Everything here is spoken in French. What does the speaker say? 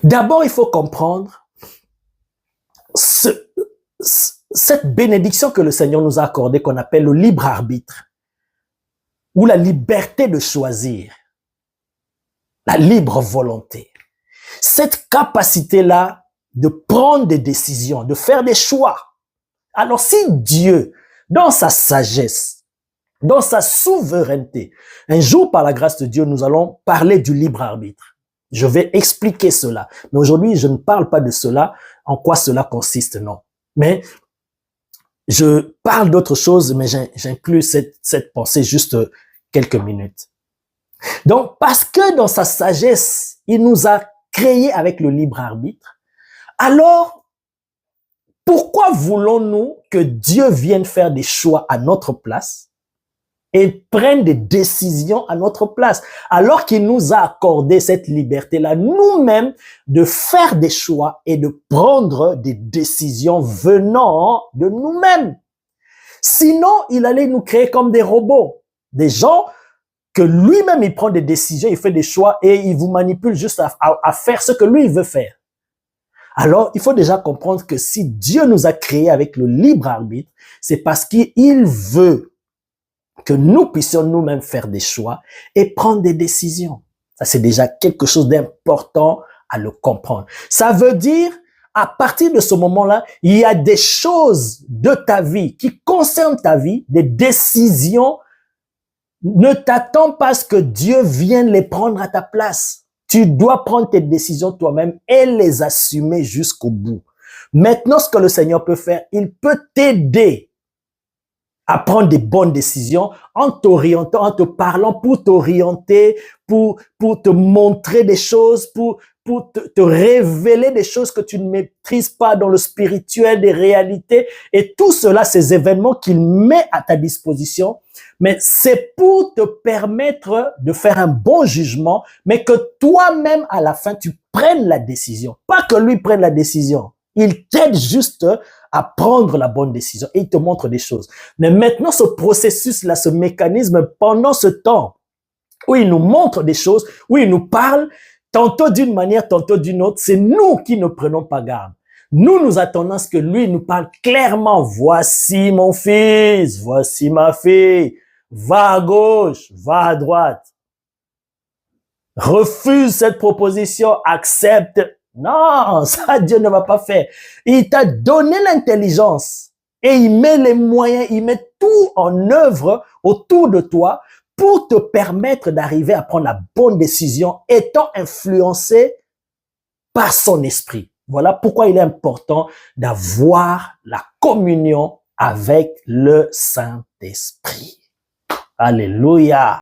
D'abord, il faut comprendre cette bénédiction que le Seigneur nous a accordée, qu'on appelle le libre arbitre, ou la liberté de choisir, la libre volonté. Cette capacité-là de prendre des décisions, de faire des choix. Alors si Dieu, dans sa sagesse, dans sa souveraineté, un jour par la grâce de Dieu, nous allons parler du libre arbitre. Je vais expliquer cela. Mais aujourd'hui, je ne parle pas de cela, en quoi cela consiste, non. Mais je parle d'autre chose, mais j'inclus cette pensée juste quelques minutes. Donc, parce que dans sa sagesse, il nous a créés avec le libre arbitre, alors, pourquoi voulons-nous que Dieu vienne faire des choix à notre place et prenne des décisions à notre place, alors qu'il nous a accordé cette liberté-là, nous-mêmes, de faire des choix et de prendre des décisions venant de nous-mêmes? Sinon, il allait nous créer comme des robots, des gens que lui-même, il prend des décisions, il fait des choix et il vous manipule juste à faire ce que lui, il veut faire. Alors, il faut déjà comprendre que si Dieu nous a créés avec le libre arbitre, c'est parce qu'il veut que nous puissions nous-mêmes faire des choix et prendre des décisions. Ça, c'est déjà quelque chose d'important à le comprendre. Ça veut dire, à partir de ce moment-là, il y a des choses de ta vie qui concernent ta vie, des décisions. Ne t'attends pas à ce que Dieu vienne les prendre à ta place. Tu dois prendre tes décisions toi-même et les assumer jusqu'au bout. Maintenant, ce que le Seigneur peut faire, il peut t'aider à prendre des bonnes décisions en t'orientant, en te parlant pour t'orienter, pour te montrer des choses, pour te révéler des choses que tu ne maîtrises pas dans le spirituel, des réalités. Et tout cela, ces événements qu'il met à ta disposition, mais c'est pour te permettre de faire un bon jugement, mais que toi-même, à la fin, tu prennes la décision. Pas que lui prenne la décision. Il t'aide juste à prendre la bonne décision et il te montre des choses. Mais maintenant, ce processus-là, ce mécanisme, pendant ce temps où il nous montre des choses, où il nous parle, tantôt d'une manière, tantôt d'une autre, c'est nous qui ne prenons pas garde. Nous attendons à ce que lui nous parle clairement. Voici mon fils, voici ma fille. Va à gauche, va à droite. Refuse cette proposition, accepte. Non, ça Dieu ne va pas faire. Il t'a donné l'intelligence et il met les moyens, il met tout en œuvre autour de toi pour te permettre d'arriver à prendre la bonne décision étant influencé par son esprit. Voilà pourquoi il est important d'avoir la communion avec le Saint-Esprit. Alléluia.